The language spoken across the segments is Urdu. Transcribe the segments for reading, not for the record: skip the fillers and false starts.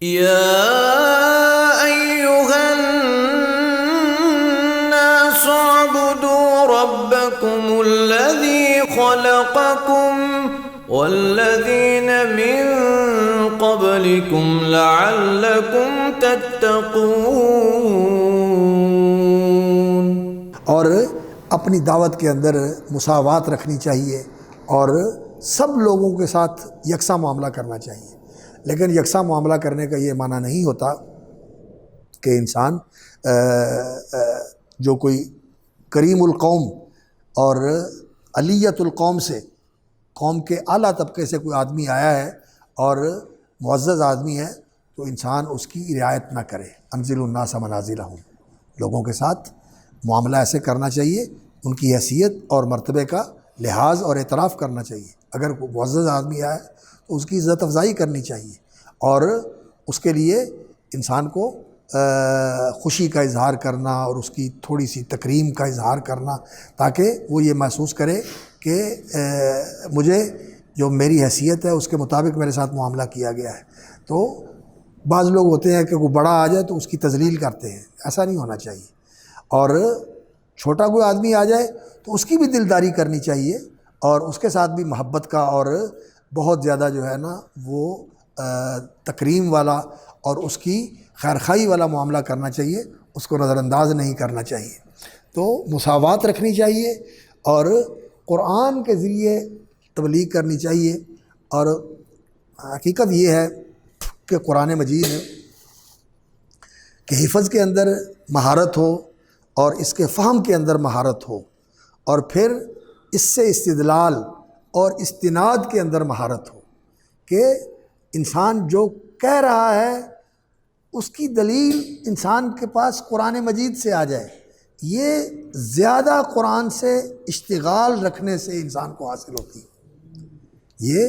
يا أيها الناس اعبدوا ربكم الذي خلقكم والذين من قبلكم لعلكم تتقون۔ اور اپنی دعوت کے اندر مساوات رکھنی چاہیے اور سب لوگوں کے ساتھ یکساں معاملہ کرنا چاہیے، لیکن یکساں معاملہ کرنے کا یہ معنی نہیں ہوتا کہ انسان جو کوئی کریم القوم اور علیت القوم سے، قوم کے اعلیٰ طبقے سے کوئی آدمی آیا ہے اور معزز آدمی ہے تو انسان اس کی رعایت نہ کرے۔ انزل الناس منازلہم، لوگوں کے ساتھ معاملہ ایسے کرنا چاہیے، ان کی حیثیت اور مرتبے کا لحاظ اور اعتراف کرنا چاہیے۔ اگر کوئی معزز آدمی آیا تو اس کی عزت افزائی کرنی چاہیے اور اس کے لیے انسان کو خوشی کا اظہار کرنا اور اس کی تھوڑی سی تکریم کا اظہار کرنا، تاکہ وہ یہ محسوس کرے کہ مجھے جو میری حیثیت ہے اس کے مطابق میرے ساتھ معاملہ کیا گیا ہے۔ تو بعض لوگ ہوتے ہیں کہ کوئی بڑا آ جائے تو اس کی تذلیل کرتے ہیں، ایسا نہیں ہونا چاہیے، اور چھوٹا کوئی آدمی آ جائے تو اس کی بھی دلداری کرنی چاہیے اور اس کے ساتھ بھی محبت کا اور بہت زیادہ جو ہے نا وہ تکریم والا اور اس کی خیرخواہی والا معاملہ کرنا چاہیے، اس کو نظر انداز نہیں کرنا چاہیے۔ تو مساوات رکھنی چاہیے اور قرآن کے ذریعے تبلیغ کرنی چاہیے۔ اور حقیقت یہ ہے کہ قرآن مجید کہ حفظ کے اندر مہارت ہو اور اس کے فہم کے اندر مہارت ہو، اور پھر اس سے استدلال اور استناد کے اندر مہارت ہو کہ انسان جو کہہ رہا ہے اس کی دلیل انسان کے پاس قرآن مجید سے آ جائے۔ یہ زیادہ قرآن سے اشتغال رکھنے سے انسان کو حاصل ہوتی ہے۔ یہ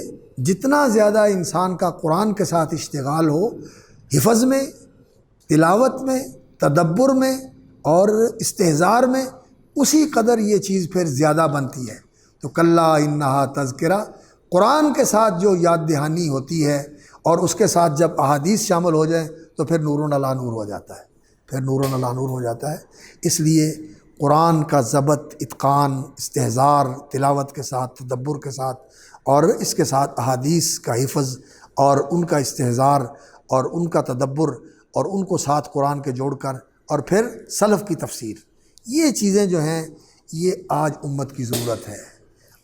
جتنا زیادہ انسان کا قرآن کے ساتھ اشتغال ہو، حفظ میں، تلاوت میں، تدبر میں اور استحضار میں، اسی قدر یہ چیز پھر زیادہ بنتی ہے۔ تو کلا انہا تذکرہ، قرآن کے ساتھ جو یاد دہانی ہوتی ہے اور اس کے ساتھ جب احادیث شامل ہو جائیں تو پھر نور علی نور ہو جاتا ہے، پھر نور علی نور ہو جاتا ہے۔ اس لیے قرآن کا ضبط، اتقان، استحضار، تلاوت کے ساتھ، تدبر کے ساتھ اور اس کے ساتھ احادیث کا حفظ اور ان کا استحضار اور ان کا تدبر اور ان کو ساتھ قرآن کے جوڑ کر اور پھر سلف کی تفسیر، یہ چیزیں جو ہیں یہ آج امت کی ضرورت ہے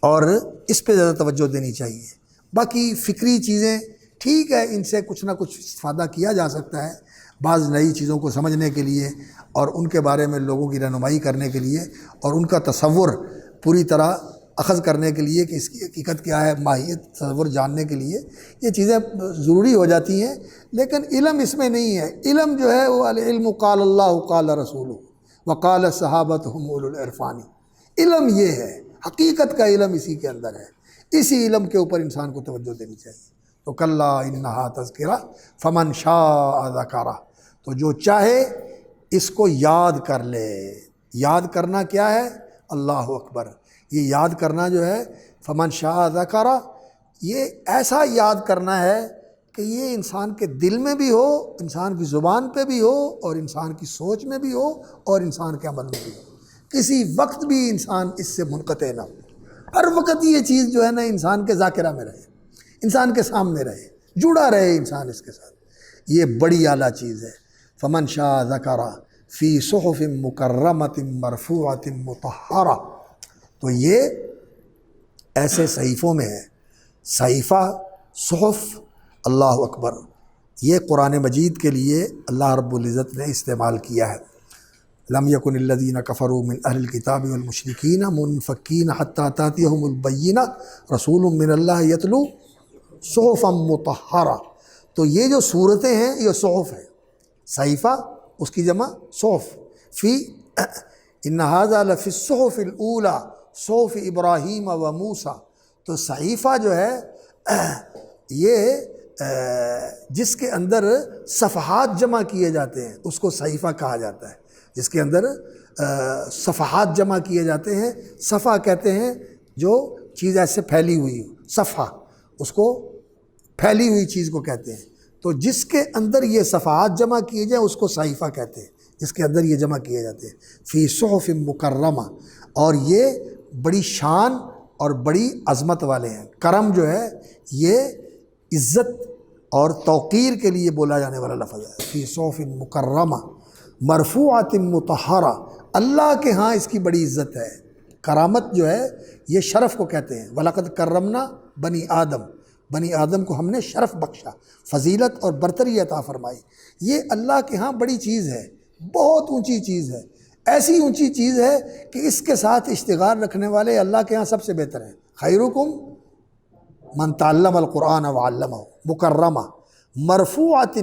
اور اس پہ زیادہ توجہ دینی چاہیے۔ باقی فکری چیزیں ٹھیک ہے، ان سے کچھ نہ کچھ استفادہ کیا جا سکتا ہے بعض نئی چیزوں کو سمجھنے کے لیے اور ان کے بارے میں لوگوں کی رہنمائی کرنے کے لیے اور ان کا تصور پوری طرح اخذ کرنے کے لیے کہ اس کی حقیقت کیا ہے، ماہیت تصور جاننے کے لیے یہ چیزیں ضروری ہو جاتی ہیں، لیکن علم اس میں نہیں ہے۔ علم جو ہے وہ العلم قال اللہ قال رسولہ وقال صحابتہم اولو العرفان، علم یہ ہے، حقیقت کا علم اسی کے اندر ہے، اسی علم کے اوپر انسان کو توجہ دینی چاہیے۔ تو کلا انہا تذکرہ فمن شاء ذکرہ، تو جو چاہے اس کو یاد کر لے۔ یاد کرنا کیا ہے؟ اللہ اکبر۔ یہ یاد کرنا جو ہے فمن شاء ذکرہ، یہ ایسا یاد کرنا ہے کہ یہ انسان کے دل میں بھی ہو، انسان کی زبان پہ بھی ہو اور انسان کی سوچ میں بھی ہو اور انسان کے عمل میں بھی ہو، کسی وقت بھی انسان اس سے منقطع نہ ہو۔ ہر وقت یہ چیز جو ہے نا انسان کے ذاکرہ میں رہے، انسان کے سامنے رہے، جڑا رہے انسان اس کے ساتھ، یہ بڑی اعلیٰ چیز ہے۔ فمن شاء ذکرہ فی صحف مکرمۃ مرفوعۃ مطہرہ، تو یہ ایسے صحیفوں میں ہے۔ صحیفہ، صحف، اللہ اکبر، یہ قرآن مجید کے لیے اللہ رب العزت نے استعمال کیا ہے۔ لم یکن الذین کفروا من اہل الکتاب والمشرکین منفکین حتی تأتیہم البینہ رسول من اللہ یتلو صحفا مطہرہ، تو یہ جو صورتیں ہیں یہ صحف ہیں۔ صحیفہ اس کی جمع صحف، فی ان ھذا لفی الصحف الاولی صحف ابراہیم و موسیٰ، تو صحیفہ جو ہے یہ جس کے اندر صفحات جمع کیے جاتے ہیں اس کو صحیفہ کہا جاتا ہے، جس کے اندر صفحات جمع کیے جاتے ہیں۔ صفحہ کہتے ہیں جو چیز ایسے پھیلی ہوئی ہو، صفحہ اس کو پھیلی ہوئی چیز کو کہتے ہیں۔ تو جس کے اندر یہ صفحات جمع کیے جائیں اس کو صحیفہ کہتے ہیں، جس کے اندر یہ جمع کیے جاتے ہیں، فی صحف مکرمہ، اور یہ بڑی شان اور بڑی عظمت والے ہیں۔ کرم جو ہے یہ عزت اور توقیر کے لیے بولا جانے والا لفظ ہے، فی صحف مکرمہ مرفوعۃ مطہرہ، اللہ کے ہاں اس کی بڑی عزت ہے۔ کرامت جو ہے یہ شرف کو کہتے ہیں، وَلَقَدْ كَرَّمْنَا بنی آدم، بنی آدم کو ہم نے شرف بخشا، فضیلت اور برتری عطا فرمائی۔ یہ اللہ کے ہاں بڑی چیز ہے، بہت اونچی چیز ہے، ایسی اونچی چیز ہے کہ اس کے ساتھ اشتغال رکھنے والے اللہ کے ہاں سب سے بہتر ہیں۔ خیرکم من تعلم القرآن وعلمہ، مکرمہ مرفوعۃ،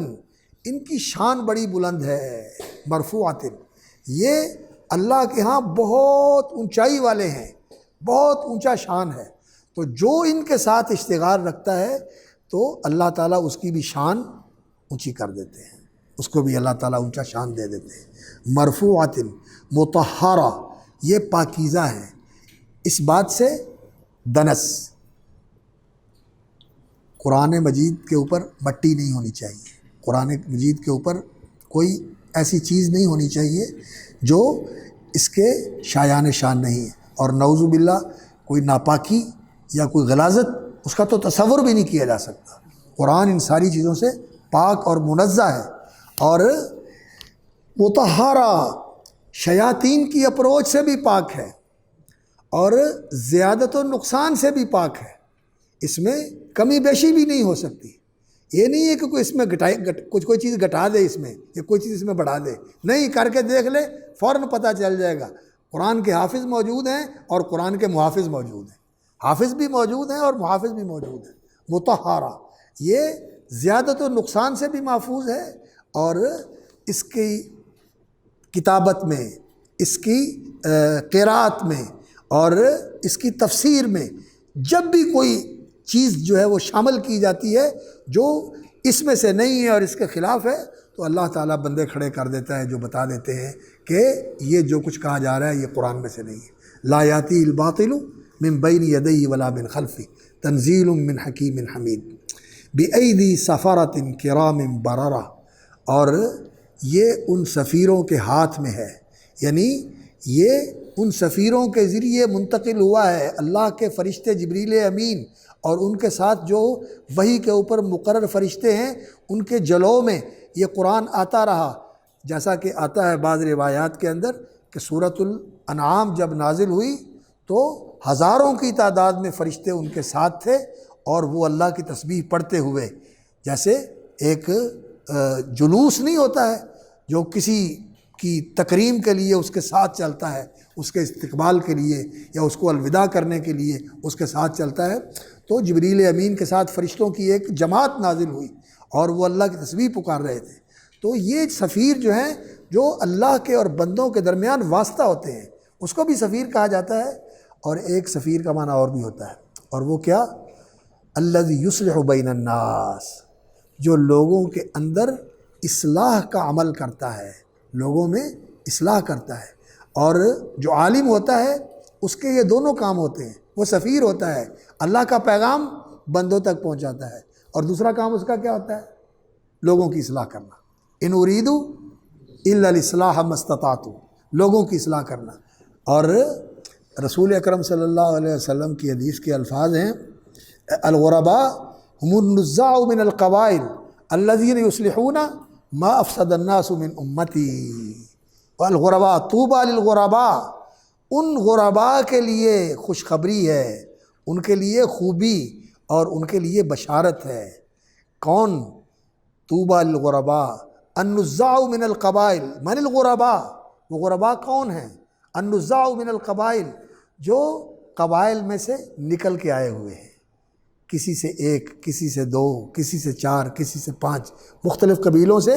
ان کی شان بڑی بلند ہے، مرفوعۃ، یہ اللہ کے ہاں بہت اونچائی والے ہیں، بہت اونچا شان ہے۔ تو جو ان کے ساتھ اشتغال رکھتا ہے تو اللہ تعالیٰ اس کی بھی شان اونچی کر دیتے ہیں، اس کو بھی اللہ تعالیٰ اونچا شان دے دیتے ہیں۔ مرفوعۃ مطہرہ، یہ پاکیزہ ہیں، اس بات سے دنس، قرآن مجید کے اوپر مٹی نہیں ہونی چاہیے، قرآن مجید کے اوپر کوئی ایسی چیز نہیں ہونی چاہیے جو اس کے شایان شان نہیں ہے، اور نعوذ باللہ کوئی ناپاکی یا کوئی غلاظت اس کا تو تصور بھی نہیں کیا جا سکتا۔ قرآن ان ساری چیزوں سے پاک اور منزہ ہے، اور مطہرہ شیاطین کی اپروچ سے بھی پاک ہے، اور زیادت و نقصان سے بھی پاک ہے، اس میں کمی بیشی بھی نہیں ہو سکتی۔ یہ نہیں ہے کہ کوئی اس میں کوئی چیز گھٹا دے اس میں، یا کوئی چیز اس میں بڑھا دے، نہیں، کر کے دیکھ لے فوراً پتہ چل جائے گا۔ قرآن کے حافظ موجود ہیں اور قرآن کے محافظ موجود ہیں، حافظ بھی موجود ہیں اور محافظ بھی موجود ہیں۔ مطہرہ، یہ زیادت و نقصان سے بھی محفوظ ہے، اور اس کی کتابت میں، اس کی قراءت میں اور اس کی تفسیر میں جب بھی کوئی چیز جو ہے وہ شامل کی جاتی ہے جو اس میں سے نہیں ہے اور اس کے خلاف ہے، تو اللہ تعالیٰ بندے کھڑے کر دیتا ہے جو بتا دیتے ہیں کہ یہ جو کچھ کہا جا رہا ہے یہ قرآن میں سے نہیں ہے۔ لا یاتی الباطل من بین یدیہ ولا من خلفہ تنزیل من حکیم حمید بایدی سفرۃ کرام بررہ، اور یہ ان سفیروں کے ہاتھ میں ہے، یعنی یہ ان سفیروں کے ذریعے منتقل ہوا ہے، اللہ کے فرشتے جبریل امین اور ان کے ساتھ جو وحی کے اوپر مقرر فرشتے ہیں ان کے جلو میں یہ قرآن آتا رہا، جیسا کہ آتا ہے بعض روایات کے اندر کہ سورۃ الانعام جب نازل ہوئی تو ہزاروں کی تعداد میں فرشتے ان کے ساتھ تھے، اور وہ اللہ کی تسبیح پڑھتے ہوئے، جیسے ایک جلوس نہیں ہوتا ہے جو کسی کی تکریم کے لیے اس کے ساتھ چلتا ہے، اس کے استقبال کے لیے یا اس کو الوداع کرنے کے لیے اس کے ساتھ چلتا ہے، تو جبریل امین کے ساتھ فرشتوں کی ایک جماعت نازل ہوئی اور وہ اللہ کی تسبیح پکار رہے تھے۔ تو یہ سفیر جو ہیں جو اللہ کے اور بندوں کے درمیان واسطہ ہوتے ہیں، اس کو بھی سفیر کہا جاتا ہے۔ اور ایک سفیر کا معنی اور بھی ہوتا ہے، اور وہ کیا؟ الذی یصلح بین الناس، جو لوگوں کے اندر اصلاح کا عمل کرتا ہے، لوگوں میں اصلاح کرتا ہے۔ اور جو عالم ہوتا ہے اس کے یہ دونوں کام ہوتے ہیں، وہ سفیر ہوتا ہے، اللہ کا پیغام بندوں تک پہنچاتا ہے، اور دوسرا کام اس کا کیا ہوتا ہے؟ لوگوں کی اصلاح کرنا۔ ان اریدو الا الاصلاح ما استطعت، لوگوں کی اصلاح کرنا۔ اور رسول اکرم صلی اللہ علیہ وسلم کی حدیث کے الفاظ ہیں الغرباء هم النزاع من القبائل الذين يصلحون ما افسد الناس من امتی، والغرباء طوبى للغرباء، ان غرباء کے لیے خوشخبری ہے، ان کے لیے خوبی اور ان کے لیے بشارت ہے۔ کون؟ طوبى للغرباء النزاع من القبائل، من الغرباء، وہ غرباء کون ہیں؟ النزاع من القبائل، جو قبائل میں سے نکل کے آئے ہوئے ہیں، کسی سے ایک، کسی سے دو، کسی سے چار، کسی سے پانچ، مختلف قبیلوں سے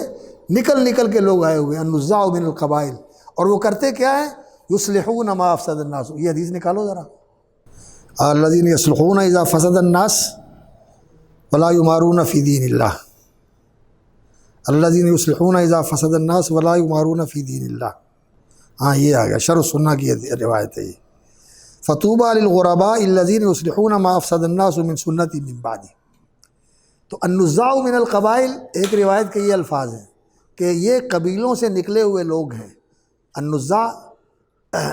نکل کے لوگ آئے ہوئے ہیں، النزاع من القبائل۔ اور وہ کرتے کیا ہیں؟ یصلحون ما افسد الناس، یہ حدیث نکالو ذرا، الذین یصلحون اذا فسد الناس ولا یمارون فی دین اللہ، الذین یصلحون اذا فسد الناس ولا یمارون فی دین اللہ۔ ہاں یہ آ گیا، شرح سنہ کی روایت ہے یہ۔ فطوبى للغرباء الذین یصلحون ما افسد الناس من سنتی من بعدی، تو النزاع من القبائل ایک روایت کے یہ الفاظ ہیں کہ یہ قبیلوں سے نکلے ہوئے لوگ ہیں۔ النزاع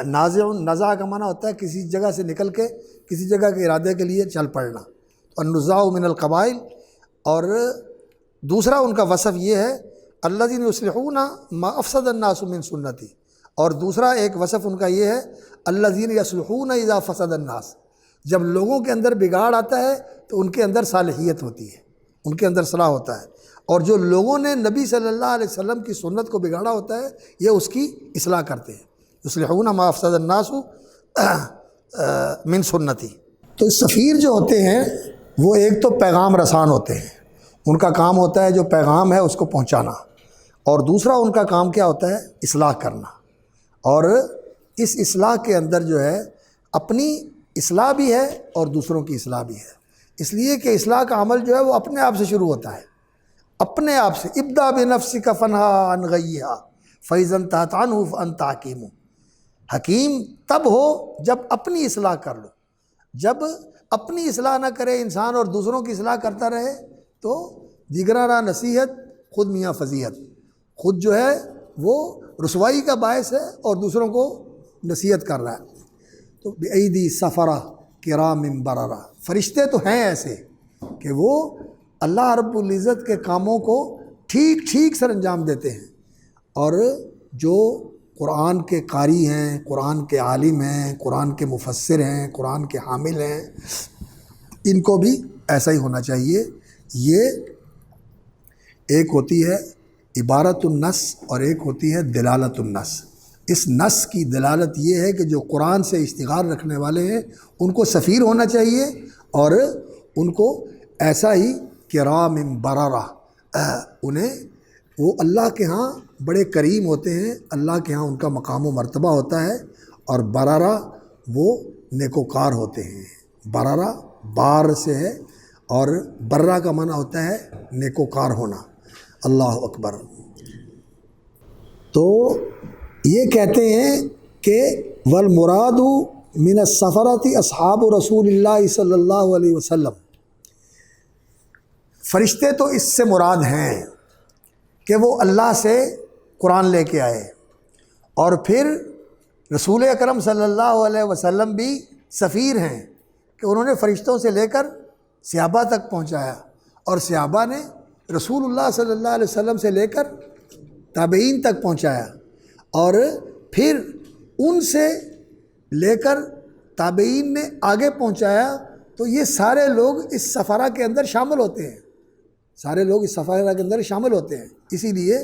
نازع، نزاع کا معنی ہوتا ہے کسی جگہ سے نکل کے کسی جگہ کے ارادے کے لیے چل پڑنا۔ تو النزاع من القبائل، اور دوسرا ان کا وصف یہ ہے الذین یصلحون ما افسد الناس من سنتی، اور دوسرا ایک وصف ان کا یہ ہے الذین یصلحون اذا فسد الناس، جب لوگوں کے اندر بگاڑ آتا ہے تو ان کے اندر صالحیت ہوتی ہے، ان کے اندر صلاح ہوتا ہے، اور جو لوگوں نے نبی صلی اللہ علیہ وسلم کی سنت کو بگاڑا ہوتا ہے یہ اس کی اصلاح کرتے ہیں۔ یصلحون ما افسد الناس من سنتی۔ تو سفیر جو ہوتے ہیں وہ ایک تو پیغام رسان ہوتے ہیں، ان کا کام ہوتا ہے جو پیغام ہے اس کو پہنچانا، اور دوسرا ان کا کام کیا ہوتا ہے؟ اصلاح کرنا، اور اس اصلاح کے اندر جو ہے اپنی اصلاح بھی ہے اور دوسروں کی اصلاح بھی ہے، اس لیے کہ اصلاح کا عمل جو ہے وہ اپنے آپ سے شروع ہوتا ہے، اپنے آپ سے۔ ابدا بنفسک فنہا عن غیہا فاذا انتہت عنہ فانت حکیم۔ حکیم تب ہو جب اپنی اصلاح کر لو، جب اپنی اصلاح نہ کرے انسان اور دوسروں کی اصلاح کرتا رہے تو دیگرانہ نصیحت خود میاں فضیحت، خود جو ہے وہ رسوائی کا باعث ہے اور دوسروں کو نصیحت کر رہا ہے۔ تو بِأَيْدِي سَفَرَةٍ كِرَامٍ بَرَرَةٍ، فرشتے تو ہیں ایسے کہ وہ اللہ رب العزت کے کاموں کو ٹھیک ٹھیک سر انجام دیتے ہیں، اور جو قرآن کے قاری ہیں، قرآن کے عالم ہیں، قرآن کے مفسر ہیں، قرآن کے حامل ہیں، ان کو بھی ایسا ہی ہونا چاہیے۔ یہ ایک ہوتی ہے عبارت النص اور ایک ہوتی ہے دلالت النص۔ اس نص کی دلالت یہ ہے کہ جو قرآن سے اشتغال رکھنے والے ہیں ان کو سفیر ہونا چاہیے، اور ان کو ایسا ہی کرام بررہ، انہیں وہ اللہ کے ہاں بڑے کریم ہوتے ہیں، اللہ کے ہاں ان کا مقام و مرتبہ ہوتا ہے، اور بررہ وہ نیکوکار ہوتے ہیں۔ بررہ بار سے ہے، اور برہ کا معنی ہوتا ہے نیکوکار ہونا۔ اللہ اکبر۔ تو یہ کہتے ہیں کہ والمراد من السفرۃ اصحاب رسول اللہ صلی اللہ علیہ وسلم، فرشتے تو اس سے مراد ہیں کہ وہ اللہ سے قرآن لے کے آئے، اور پھر رسول اکرم صلی اللہ علیہ وسلم بھی سفیر ہیں کہ انہوں نے فرشتوں سے لے کر صحابہ تک پہنچایا، اور صحابہ نے رسول اللہ صلی اللہ علیہ وسلم سے لے کر تابعین تک پہنچایا، اور پھر ان سے لے کر تابعین نے آگے پہنچایا۔ تو یہ سارے لوگ اس سفرہ کے اندر شامل ہوتے ہیں، سارے لوگ اس سفرہ کے اندر شامل ہوتے ہیں۔ اسی لیے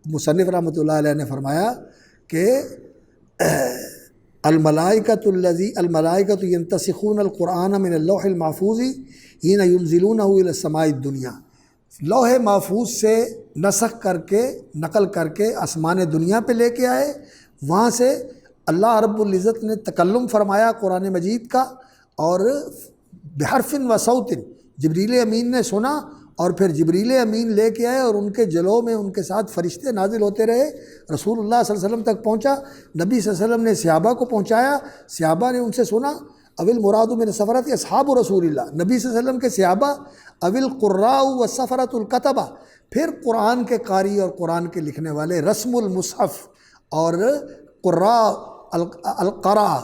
مصنف رحمۃ اللہ علیہ نے فرمایا کہ الملائکۃ ینتسخون القرآن من اللوح المحفوظ حین ینزلونہ الی السماء الدنیا، لوح محفوظ سے نسخ کر کے نقل کر کے آسمان دنیا پہ لے کے آئے، وہاں سے اللہ رب العزت نے تکلم فرمایا قرآن مجید کا، اور بحرف و صوت جبریل امین نے سنا، اور پھر جبریل امین لے کے آئے، اور ان کے جلوں میں ان کے ساتھ فرشتے نازل ہوتے رہے، رسول اللہ صلی اللہ علیہ وسلم تک پہنچا، نبی صلی اللہ علیہ وسلم نے صحابہ کو پہنچایا، صحابہ نے ان سے سنا۔ اول مراد من سفرت اصحاب رسول اللہ، نبی صلی اللہ علیہ وسلم کے صحابہ، اول قراء و سفرت الکتبہ، پھر قرآن کے قاری اور قرآن کے لکھنے والے، رسم المصحف اور قراء القراء،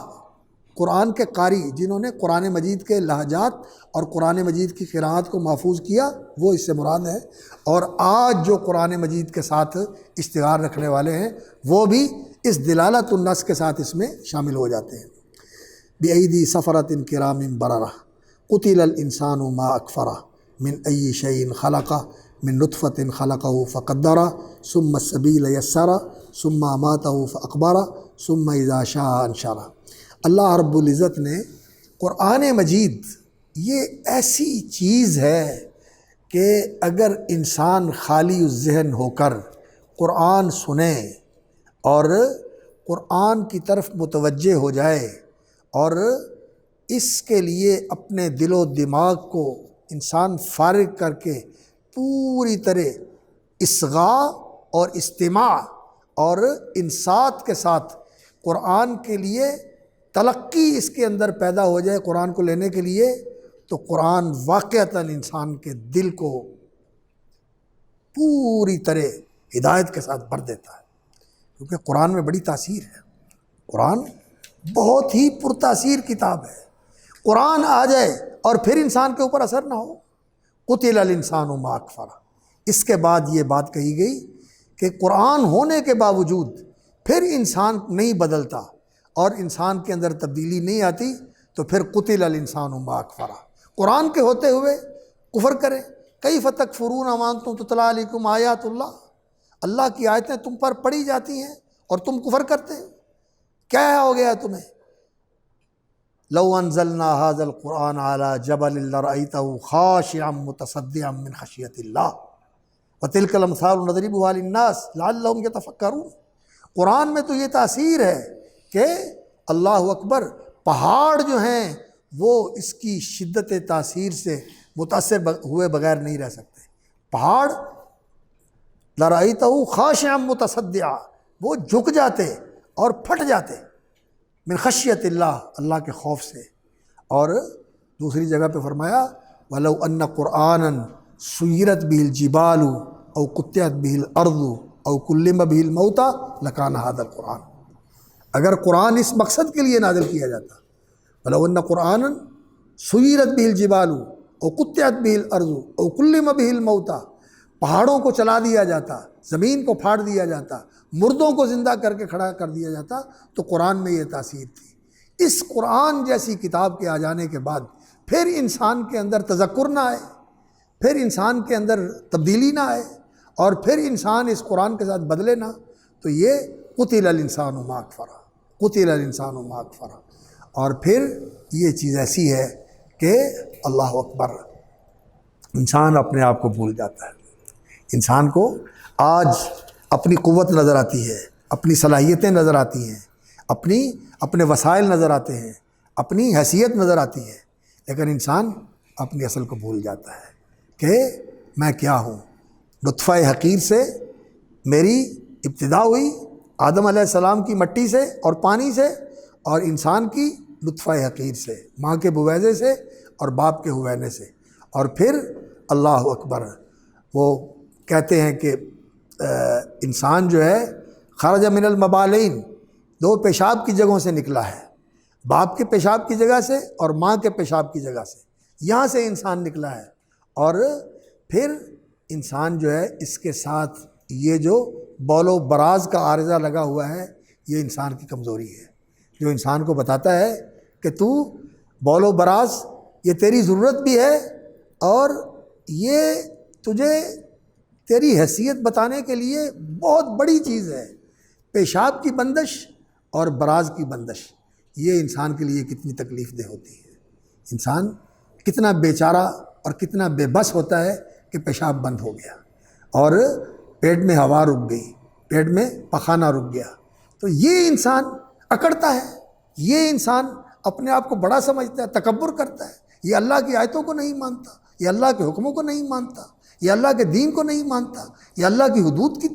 قرآن کے قاری جنہوں نے قرآن مجید کے لہجات اور قرآن مجید کی قراءت کو محفوظ کیا، وہ اس سے مراد ہے۔ اور آج جو قرآن مجید کے ساتھ اشتغال رکھنے والے ہیں وہ بھی اس دلالت النص کے ساتھ اس میں شامل ہو جاتے ہیں۔ بِأَيْدِي سَفَرَةٍ كِرَامٍ بَرَرَةٍ قُتِلَ الْإِنسَانُ مَا أَكْفَرَهُ مِنْ أَيِّ شَيْءٍ خَلَقَهُ مِنْ نُطْفَةٍ خَلَقَهُ فَقَدَّرَهُ ثُمَّ السَّبِيلَ يَسَّرَهُ ثُمَّ أَمَاتَهُ فَأَقْبَرَهُ ثُمَّ إِذَا شَاءَ أَنشَرَهُ۔ اللہ رب العزت نے قرآن مجید یہ ایسی چیز ہے کہ اگر انسان خالی الذہن ہو کر قرآن سنے اور قرآن کی طرف متوجہ ہو جائے، اور اس کے لیے اپنے دل و دماغ کو انسان فارغ کر کے پوری طرح اصغاء اور استماع اور انصات کے ساتھ قرآن کے لیے تلقی اس کے اندر پیدا ہو جائے، قرآن کو لینے کے لیے، تو قرآن واقعتاً انسان کے دل کو پوری طرح ہدایت کے ساتھ بھر دیتا ہے، کیونکہ قرآن میں بڑی تاثیر ہے۔ قرآن بہت ہی پرتاثیر کتاب ہے۔ قرآن آ جائے اور پھر انسان کے اوپر اثر نہ ہو، قتل الانسان ما اکفرہ۔ اس کے بعد یہ بات کہی گئی کہ قرآن ہونے کے باوجود پھر انسان نہیں بدلتا اور انسان کے اندر تبدیلی نہیں آتی، تو پھر قتل الانسان ما اکفرہ۔ قرآن کے ہوتے ہوئے کفر کرے، کیف تکفرون وانتم تتلی علیکم آیات اللہ، اللہ کی آیتیں تم پر پڑھی جاتی ہیں اور تم کفر کرتے ہو، کیا ہو گیا تمہیں؟ لو انزلنا هذا القرآن على جبل لرأيته خاشعا متصدعا من خشیۃ اللہ وتلك الامثال نضربها للناس لعلهم يتفکرون۔ قرآن میں تو یہ تاثیر ہے کہ اللہ اکبر، پہاڑ جو ہیں وہ اس کی شدت تاثیر سے متاثر ہوئے بغیر نہیں رہ سکتے۔ پہاڑ لرأیتہ خاشعا متصدعا، وہ جھک جاتے اور پھٹ جاتے من خشیت اللہ، اللہ کے خوف سے۔ اور دوسری جگہ پہ فرمایا وَلَوْ أَنَّ قُرْآنًا سُيِّرَتْ بِهِ الْجِبَالُ أَوْ قُطِّعَتْ بِهِ الْأَرْضُ أَوْ كُلِّمَ بِهِ الْمَوْتَى لَكَانَ هَذَا الْقُرْآنُ۔ اگر قرآن اس مقصد کے لیے نازل کیا جاتا، وَلَوْ أَنَّ قُرْآنًا سُيِّرَتْ بِهِ الْجِبَالُ أَوْ قُطِّعَتْ بِهِ الْأَرْضُ أَوْ كُلِّمَ بِهِ الْمَوْتَى، پہاڑوں کو چلا دیا جاتا، زمین کو پھاڑ دیا جاتا، مردوں کو زندہ کر کے کھڑا کر دیا جاتا، تو قرآن میں یہ تاثیر تھی۔ اس قرآن جیسی کتاب کے آ جانے کے بعد پھر انسان کے اندر تذکر نہ آئے، پھر انسان کے اندر تبدیلی نہ آئے، اور پھر انسان اس قرآن کے ساتھ بدلے نہ، تو یہ قتل الانسان ما اکفرہ، قتل الانسان ما اکفرہ۔ اور پھر یہ چیز ایسی ہے کہ اللہ اکبر، انسان اپنے آپ کو بھول جاتا ہے۔ انسان کو آج اپنی قوت نظر آتی ہے، اپنی صلاحیتیں نظر آتی ہیں، اپنے وسائل نظر آتے ہیں، اپنی حیثیت نظر آتی ہے، لیکن انسان اپنی اصل کو بھول جاتا ہے کہ میں کیا ہوں۔ نطفہ حقیر سے میری ابتدا ہوئی، آدم علیہ السلام کی مٹی سے اور پانی سے، اور انسان کی نطفہ حقیر سے، ماں کے بویضے سے اور باپ کے ہوینے سے، اور پھر اللہ اکبر، وہ کہتے ہیں کہ انسان جو ہے خرج من المبالین، دو پیشاب کی جگہوں سے نکلا ہے، باپ کے پیشاب کی جگہ سے اور ماں کے پیشاب کی جگہ سے، یہاں سے انسان نکلا ہے۔ اور پھر انسان جو ہے اس کے ساتھ یہ جو بول و براز کا عارضہ لگا ہوا ہے، یہ انسان کی کمزوری ہے، جو انسان کو بتاتا ہے کہ تو بول و براز یہ تیری ضرورت بھی ہے، اور یہ تجھے تیری حیثیت بتانے کے لیے بہت بڑی چیز ہے۔ پیشاب کی بندش اور براز کی بندش، یہ انسان کے لیے کتنی تکلیف دہ ہوتی ہے۔ انسان کتنا بیچارہ اور کتنا بے بس ہوتا ہے کہ پیشاب بند ہو گیا اور پیٹ میں ہوا رک گئی، پیٹ میں پخانہ رک گیا، تو یہ انسان اکڑتا ہے، یہ انسان اپنے آپ کو بڑا سمجھتا ہے، تکبر کرتا ہے، یہ اللہ کی آیتوں کو نہیں مانتا، یہ اللہ کے حکموں کو نہیں مانتا، یہ اللہ کے دین کو نہیں مانتا، یہ اللہ کی حدود کی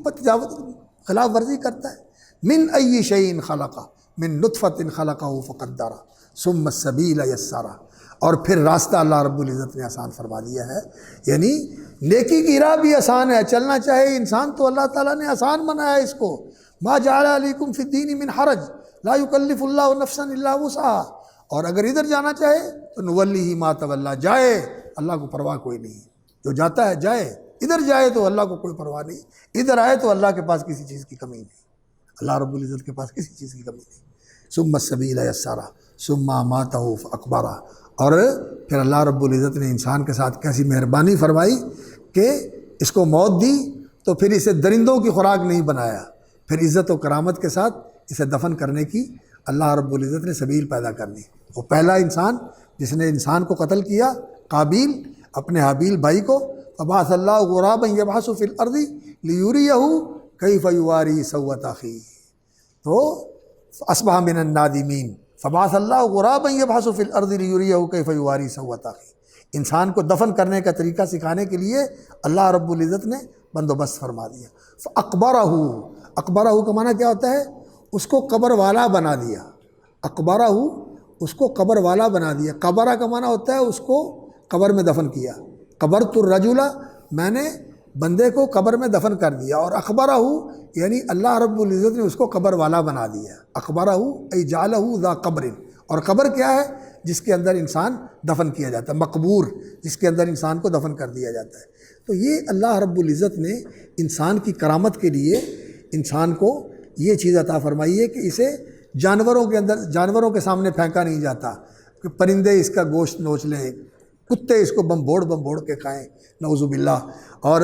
خلاف ورزی کرتا ہے۔ من ای شیء خلقہ من نطفۃ خلقہ فقدرہ ثم السبیل یسرہ، اور پھر راستہ اللہ رب العزت نے آسان فرما دیا ہے، یعنی نیکی کی راہ بھی آسان ہے، چلنا چاہے انسان تو اللہ تعالیٰ نے آسان بنایا ہے اس کو۔ ما جعل علیکم فی الدین من حرج لا یکلف اللہ نفسا الا وسعہا، اور اگر ادھر جانا چاہے تو نولیہ ما تولی، جائے، اللہ کو پرواہ کوئی نہیں، جو جاتا ہے جائے، ادھر جائے تو اللہ کو کوئی پرواہ نہیں، ادھر آئے تو اللہ کے پاس کسی چیز کی کمی نہیں، اللہ رب العزت کے پاس کسی چیز کی کمی نہیں۔ ثم السبیل یسرہ ثم اماتہ فاقبرہ، اور پھر اللہ رب العزت نے انسان کے ساتھ کیسی مہربانی فرمائی کہ اس کو موت دی تو پھر اسے درندوں کی خوراک نہیں بنایا، پھر عزت و کرامت کے ساتھ اسے دفن کرنے کی اللہ رب العزت نے سبیل پیدا کر دی۔ وہ پہلا انسان جس نے انسان کو قتل کیا، قابیل، اپنے حابیل بھائی کو، فبعث اللہ غرابا یبحث فی الارض لیریہ کیف یواری سوءۃ اخیہ، تو اصبح من النادمین، فبعث اللہ غرابا یبحث فی الارض لیریہ کیف یواری سوءۃ اخیہ۔ انسان کو دفن کرنے کا طریقہ سکھانے کے لیے اللہ رب العزت نے بندوبست فرما دیا۔ فاقبرہ، اقبرہ کا معنی کیا ہوتا ہے؟ اس کو قبر والا بنا دیا۔ اقبرہ اس کو قبر والا بنا دیا۔ قبرہ کا معنی ہوتا ہے اس کو قبر میں دفن کیا، قبرت الرجل، میں نے بندے کو قبر میں دفن کر دیا، اور اخبرہ یعنی اللہ رب العزت نے اس کو قبر والا بنا دیا۔ اخبرہ ای جعلہ ذا قبر، اور قبر کیا ہے؟ جس کے اندر انسان دفن کیا جاتا ہے، مقبور جس کے اندر انسان کو دفن کر دیا جاتا ہے۔ تو یہ اللہ رب العزت نے انسان کی کرامت کے لیے انسان کو یہ چیز عطا فرمائی ہے کہ اسے جانوروں کے سامنے پھینکا نہیں جاتا کہ پرندے اس کا گوشت نوچ لیں، کتے اس کو بمبوڑ کے کھائیں نعوذ باللہ، اور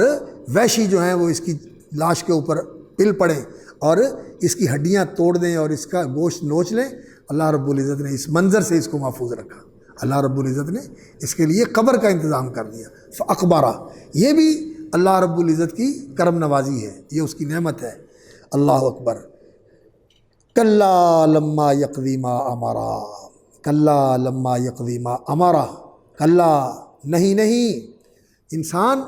وحشی جو ہیں وہ اس کی لاش کے اوپر پل پڑیں اور اس کی ہڈیاں توڑ دیں اور اس کا گوشت نوچ لیں۔ اللہ رب العزت نے اس منظر سے اس کو محفوظ رکھا۔ اللہ رب العزت نے اس کے لیے قبر کا انتظام کر دیا۔ فاقبرہ، یہ بھی اللہ رب العزت کی کرم نوازی ہے، یہ اس کی نعمت ہے۔ اللہ اکبر۔ کلا لما یقضی ما امرا، کلا لما یقضی ما امرا، کلا نہیں، انسان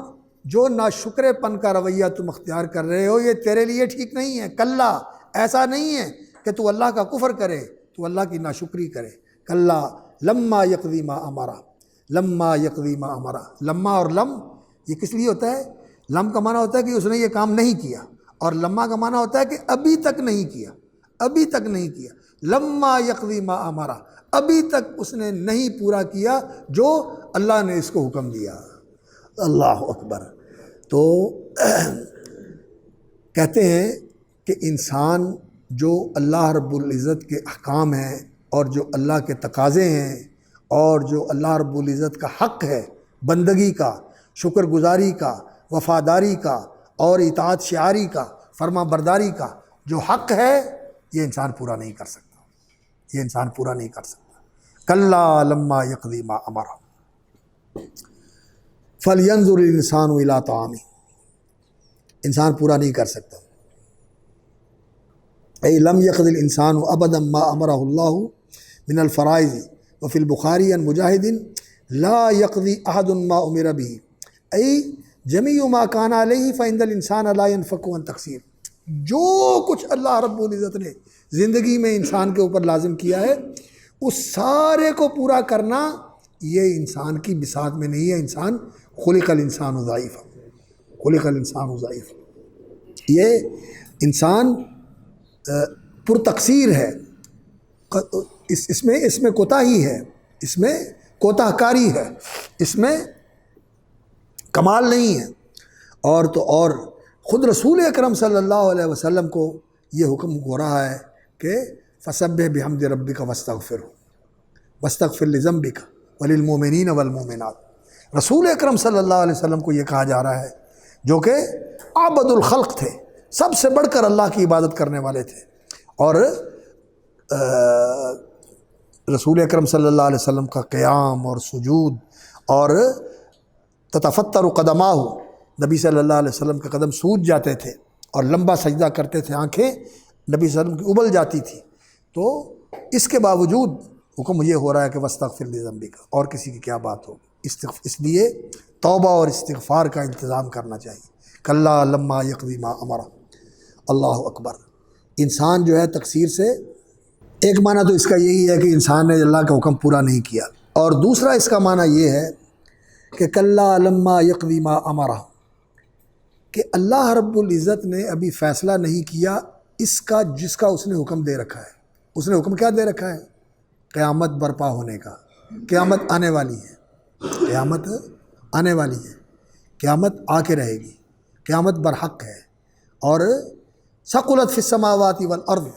جو ناشکر پن کا رویہ تم اختیار کر رہے ہو یہ تیرے لیے ٹھیک نہیں ہے۔ کلا، ایسا نہیں ہے کہ تو اللہ کا کفر کرے، تو اللہ کی ناشکری کرے۔ کلا لما یقضی ما امرا، لما یقضی ما امرا، لما اور لم یہ کس لیے ہوتا ہے؟ لم کا معنی ہوتا ہے کہ اس نے یہ کام نہیں کیا، اور لما کا معنی ہوتا ہے کہ ابھی تک نہیں کیا، ابھی تک نہیں کیا۔ لما یقضی ما امرا، ابھی تک اس نے نہیں پورا کیا جو اللہ نے اس کو حکم دیا۔ اللہ اکبر۔ تو کہتے ہیں کہ انسان جو اللہ رب العزت کے احکام ہیں اور جو اللہ کے تقاضے ہیں اور جو اللہ رب العزت کا حق ہے بندگی کا، شکر گزاری کا، وفاداری کا اور اطاعت شعاری کا، فرما برداری کا جو حق ہے، یہ انسان پورا نہیں کر سکتا، یہ انسان پورا نہیں کر سکتا۔ کلا لما یقضی ما امر فلینظر الانسان الی طعامہ، انسان پورا نہیں کر سکتا۔ ای لم یقضی الانسان ابدا ما امرہ اللہ من الفرائض، وفی البخاری عن مجاہد لا یقضی احد ما امر به ای جمیع ما کان علیہ فإن الانسان لا ينفک عن تقصیر، جو کچھ اللہ رب العزت نے زندگی میں انسان کے اوپر لازم کیا ہے اس سارے کو پورا کرنا یہ انسان کی بساط میں نہیں ہے۔ انسان خلق الانسان ضعیفا، خلق الانسان ضعیفا، یہ انسان پر تقصیر ہے، اس میں کوتاہی ہے، اس میں کوتاہ کاری ہے، اس میں کمال نہیں ہے۔ اور خود رسول اکرم صلی اللہ علیہ وسلم کو یہ حکم ہو رہا ہے کہ فسبح بحمد ربک واستغفر لذنبک وللمؤمنین والمؤمنات۔ رسول اکرم صلی اللہ علیہ وسلم کو یہ کہا جا رہا ہے جو کہ عبد الخلق تھے، سب سے بڑھ کر اللہ کی عبادت کرنے والے تھے، اور رسول اکرم صلی اللہ علیہ وسلم کا قیام اور سجود اور تتفتر قدماہ، نبی صلی اللہ علیہ وسلم کے قدم سوج جاتے تھے اور لمبا سجدہ کرتے تھے، آنکھیں نبی صلی اللہ علیہ وسلم کی ابل جاتی تھی، تو اس کے باوجود حکم یہ ہو رہا ہے کہ واستغفر لذنبک، اور کسی کی کیا بات ہوگی۔ اس لیے توبہ اور استغفار کا انتظام کرنا چاہیے۔ کلا لما یقضی ما امر۔ اللہ اکبر۔ انسان جو ہے تقصیر سے، ایک معنی تو اس کا یہی ہے کہ انسان نے اللہ کا حکم پورا نہیں کیا، اور دوسرا اس کا معنی یہ ہے کہ کلا لما یقضی ما امر، کہ اللہ رب العزت نے ابھی فیصلہ نہیں کیا اس کا جس کا اس نے حکم دے رکھا ہے۔ اس نے حکم کیا دے رکھا ہے؟ قیامت برپا ہونے کا۔ قیامت آنے والی ہے، قیامت آنے والی ہے، قیامت آ کے رہے گی، قیامت برحق ہے، اور ثقلت فی السماوات والارض،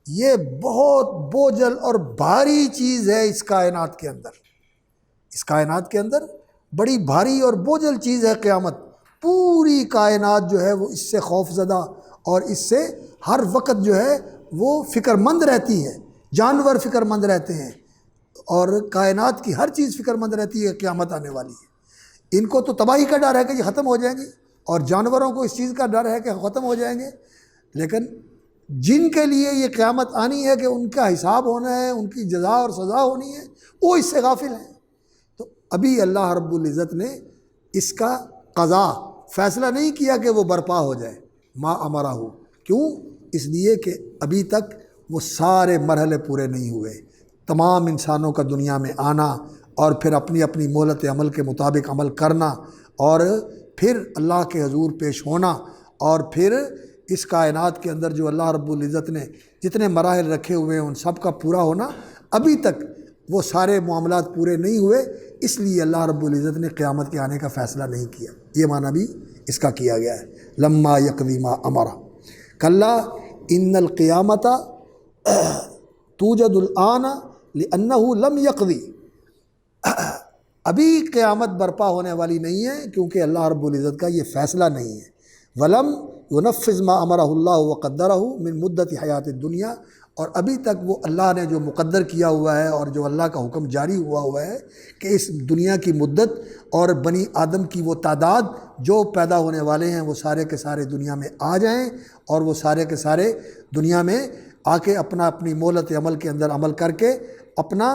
یہ بہت بوجھل اور بھاری چیز ہے اس کائنات کے اندر۔ اس کائنات کے اندر بڑی بھاری اور بوجھل چیز ہے قیامت۔ پوری کائنات جو ہے وہ اس سے خوف زدہ اور اس سے ہر وقت جو ہے وہ فکر مند رہتی ہے۔ جانور فکر مند رہتے ہیں اور کائنات کی ہر چیز فکر مند رہتی ہے، قیامت آنے والی ہے۔ ان کو تو تباہی کا ڈر ہے کہ یہ ختم ہو جائیں گے، اور جانوروں کو اس چیز کا ڈر ہے کہ ختم ہو جائیں گے، لیکن جن کے لیے یہ قیامت آنی ہے کہ ان کا حساب ہونا ہے، ان کی جزا اور سزا ہونی ہے، وہ اس سے غافل ہیں۔ تو ابھی اللہ رب العزت نے اس کا قضا فیصلہ نہیں کیا کہ وہ برپا ہو جائے، ما امرہ ہو۔ کیوں؟ اس لیے کہ ابھی تک وہ سارے مرحلے پورے نہیں ہوئے۔ تمام انسانوں کا دنیا میں آنا اور پھر اپنی اپنی مہلت عمل کے مطابق عمل کرنا اور پھر اللہ کے حضور پیش ہونا اور پھر اس کائنات کے اندر جو اللہ رب العزت نے جتنے مراحل رکھے ہوئے ہیں ان سب کا پورا ہونا، ابھی تک وہ سارے معاملات پورے نہیں ہوئے، اس لیے اللہ رب العزت نے قیامت کے آنے کا فیصلہ نہیں کیا۔ یہ معنی بھی اس کا کیا گیا ہے، لما یقضی ما امر کلا ان القیامت توجد الآن لأنہ لم یقضی، ابھی قیامت برپا ہونے والی نہیں ہے کیونکہ اللہ رب العزت کا یہ فیصلہ نہیں ہے۔ ولم ينفذ ما امرہ اللہ وقدرہ من مدت حیات الدنیا، اور ابھی تک وہ اللہ نے جو مقدر کیا ہوا ہے اور جو اللہ کا حکم جاری ہوا ہے کہ اس دنیا کی مدت اور بنی آدم کی وہ تعداد جو پیدا ہونے والے ہیں وہ سارے کے سارے دنیا میں آ جائیں اور وہ سارے کے سارے دنیا میں آ کے اپنی مہلت عمل کے اندر عمل کر کے اپنا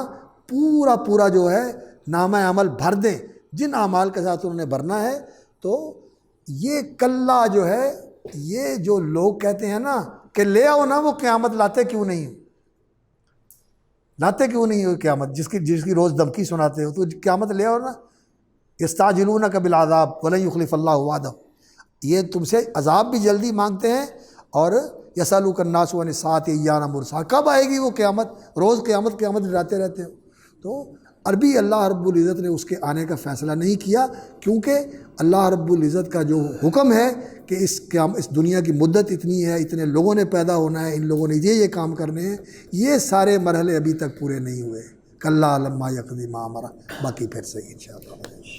پورا جو ہے نامہ عمل بھر دیں جن اعمال کے ساتھ انہوں نے بھرنا ہے۔ تو یہ کلا جو ہے، یہ جو لوگ کہتے ہیں نا کہ لے آؤ نا، وہ قیامت لاتے کیوں نہیں ہو قیامت، جس کی روز دھمکی سناتے ہو، تو قیامت لے آؤ نا۔ یستعجلونک بالعذاب ولن یخلف اللہ وعدہ، یہ تم سے عذاب بھی جلدی مانگتے ہیں، اور یسألوک الناس عن الساعۃ ایان مرساہا، کب آئے گی وہ قیامت، روز قیامت ڈراتے رہتے ہو۔ تو عربی اللہ رب العزت نے اس کے آنے کا فیصلہ نہیں کیا کیونکہ اللہ رب العزت کا جو حکم ہے کہ اس دنیا کی مدت اتنی ہے، اتنے لوگوں نے پیدا ہونا ہے، ان لوگوں نے یہ کام کرنے ہیں، یہ سارے مرحلے ابھی تک پورے نہیں ہوئے۔ کلا لما یقضی ما امر، باقی پھر سے انشاءاللہ۔